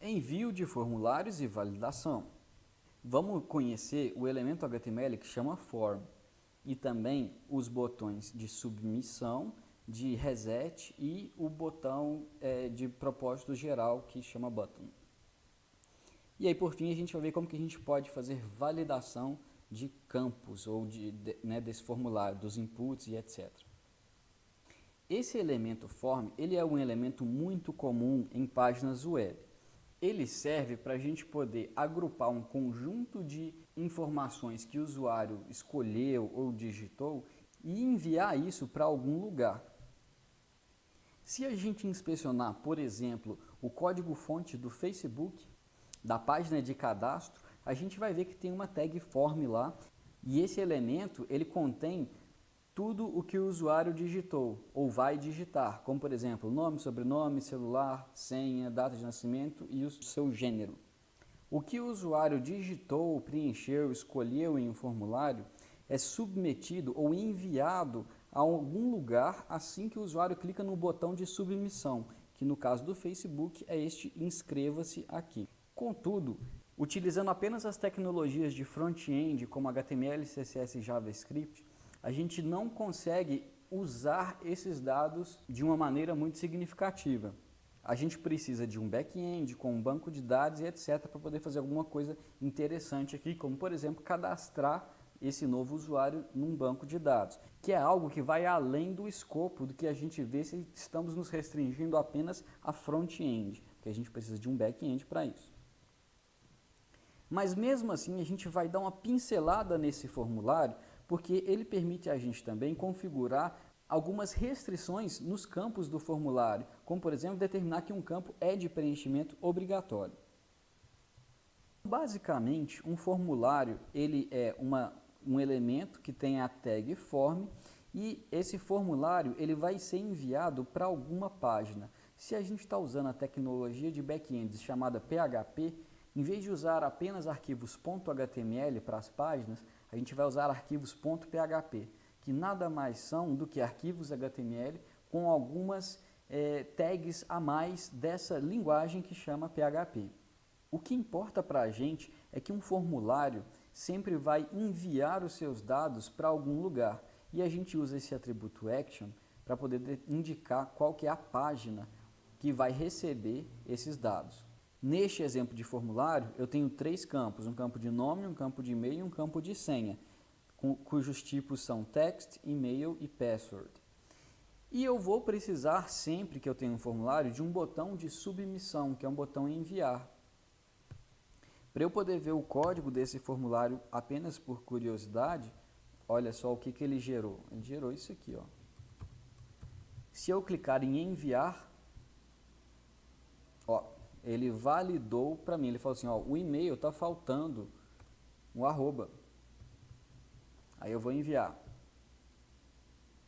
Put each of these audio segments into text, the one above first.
Envio de formulários e validação. Vamos conhecer o elemento HTML que chama form e também os botões de submissão, de reset e o botão de propósito geral que chama button. E aí por fim a gente vai ver como que a gente pode fazer validação de campos ou desse formulário, dos inputs e etc. Esse elemento form, ele é um elemento muito comum em páginas web. Ele serve para a gente poder agrupar um conjunto de informações que o usuário escolheu ou digitou e enviar isso para algum lugar. Se a gente inspecionar, por exemplo, o código-fonte do Facebook, da página de cadastro, a gente vai ver que tem uma tag form lá e esse elemento ele contém tudo o que o usuário digitou ou vai digitar, como por exemplo, nome, sobrenome, celular, senha, data de nascimento e o seu gênero. O que o usuário digitou, preencheu, escolheu em um formulário é submetido ou enviado a algum lugar assim que o usuário clica no botão de submissão, que no caso do Facebook é este inscreva-se aqui. Contudo, utilizando apenas as tecnologias de front-end como HTML, CSS e JavaScript, a gente não consegue usar esses dados de uma maneira muito significativa. A gente precisa de um back-end com um banco de dados e etc. para poder fazer alguma coisa interessante aqui, como por exemplo cadastrar esse novo usuário num banco de dados, que é algo que vai além do escopo do que a gente vê se estamos nos restringindo apenas a front-end, porque a gente precisa de um back-end para isso. Mas mesmo assim a gente vai dar uma pincelada nesse formulário, porque ele permite a gente também configurar algumas restrições nos campos do formulário, como por exemplo determinar que um campo é de preenchimento obrigatório. Basicamente, um formulário ele é um elemento que tem a tag form e esse formulário ele vai ser enviado para alguma página. Se a gente está usando a tecnologia de back-end chamada PHP, em vez de usar apenas arquivos .html para as páginas, a gente vai usar arquivos .php, que nada mais são do que arquivos HTML com algumas tags a mais dessa linguagem que chama PHP. O que importa para a gente é que um formulário sempre vai enviar os seus dados para algum lugar e a gente usa esse atributo action para poder indicar qual que é a página que vai receber esses dados. Neste exemplo de formulário, eu tenho 3 campos, um campo de nome, um campo de e-mail e um campo de senha, cujos tipos são text, e-mail e password. E eu vou precisar, sempre que eu tenho um formulário, de um botão de submissão, que é um botão enviar. Para eu poder ver o código desse formulário apenas por curiosidade, olha só o que ele gerou. Ele gerou isso aqui, ó. Se eu clicar em enviar, ó, ele validou para mim, ele falou assim, ó, o e-mail está faltando um arroba. Aí eu vou enviar.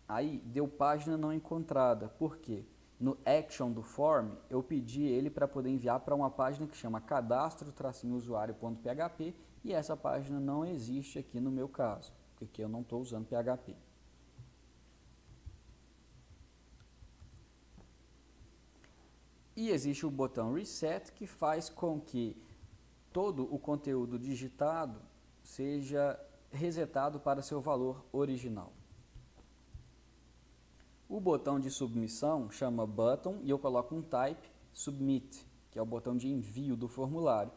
Aí deu página não encontrada. Por quê? No action do form, eu pedi ele para poder enviar para uma página que chama cadastro-usuário.php e essa página não existe aqui no meu caso, porque eu não estou usando PHP. E existe o botão reset que faz com que todo o conteúdo digitado seja resetado para seu valor original. O botão de submissão chama button e eu coloco um type submit, que é o botão de envio do formulário.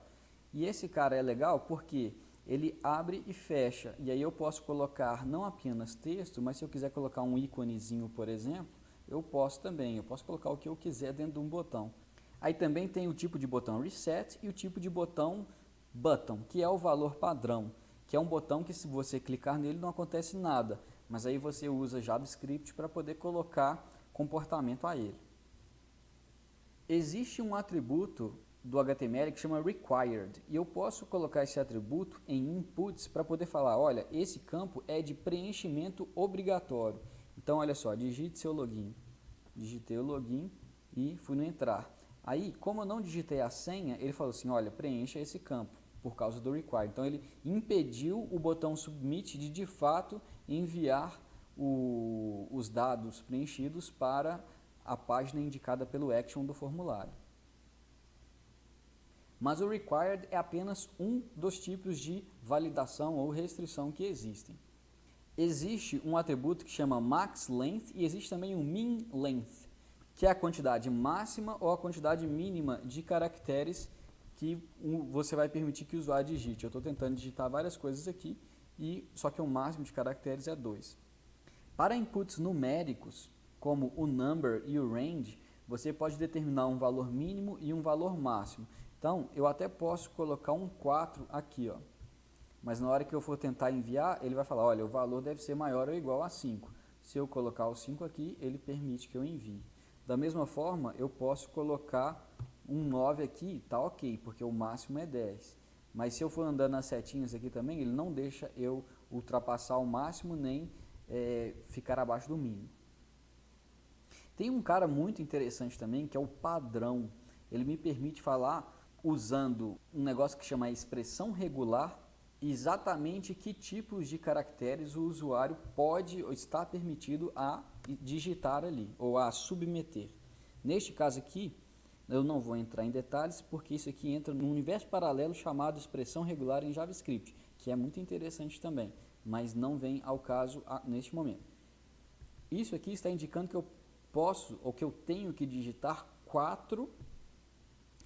E esse cara é legal porque ele abre e fecha, e aí eu posso colocar não apenas texto, mas se eu quiser colocar um íconezinho, por exemplo, eu posso também, eu posso colocar o que eu quiser dentro de um botão. Aí também tem o tipo de botão reset e o tipo de botão button, que é o valor padrão, que é um botão que se você clicar nele não acontece nada, mas aí você usa JavaScript para poder colocar comportamento a ele. Existe um atributo do HTML que chama required, e eu posso colocar esse atributo em inputs para poder falar, olha, esse campo é de preenchimento obrigatório. Então, olha só, digite seu login. Digitei o login e fui no entrar. Aí, como eu não digitei a senha, ele falou assim, olha, preencha esse campo, por causa do require. Então, ele impediu o botão submit de fato, enviar os dados preenchidos para a página indicada pelo action do formulário. Mas o required é apenas um dos tipos de validação ou restrição que existem. Existe um atributo que chama max length e existe também o min length, que é a quantidade máxima ou a quantidade mínima de caracteres que você vai permitir que o usuário digite. Eu estou tentando digitar várias coisas aqui, só que o máximo de caracteres é 2. Para inputs numéricos, como o number e o range, você pode determinar um valor mínimo e um valor máximo. Então, eu até posso colocar um 4 aqui, ó. Mas na hora que eu for tentar enviar, ele vai falar, olha, o valor deve ser maior ou igual a 5. Se eu colocar o 5 aqui, ele permite que eu envie. Da mesma forma, eu posso colocar um 9 aqui, tá ok, porque o máximo é 10. Mas se eu for andando nas setinhas aqui também, ele não deixa eu ultrapassar o máximo nem ficar abaixo do mínimo. Tem um cara muito interessante também, que é o padrão. Ele me permite falar usando um negócio que chama expressão regular, exatamente que tipos de caracteres o usuário pode ou está permitido a digitar ali, ou a submeter. Neste caso aqui, eu não vou entrar em detalhes, porque isso aqui entra num universo paralelo chamado expressão regular em JavaScript, que é muito interessante também, mas não vem ao caso neste momento. Isso aqui está indicando que eu posso, ou que eu tenho que digitar 4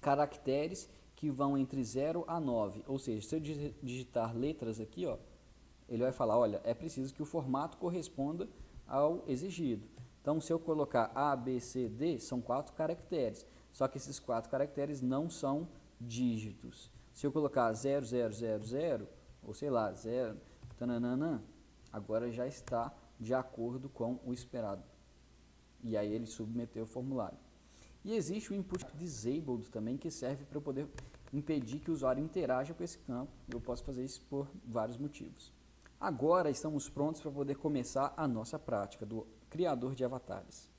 caracteres que vão entre 0 a 9, ou seja, se eu digitar letras aqui, ó, ele vai falar, olha, é preciso que o formato corresponda ao exigido. Então, se eu colocar A, B, C, D, são 4 caracteres, só que esses 4 caracteres não são dígitos. Se eu colocar 0, 0, 0, 0, ou sei lá, 0, tananana, agora já está de acordo com o esperado. E aí ele submeteu o formulário. E existe o input disabled também, que serve para eu poder impedir que o usuário interaja com esse campo. Eu posso fazer isso por vários motivos. Agora estamos prontos para poder começar a nossa prática do criador de avatares.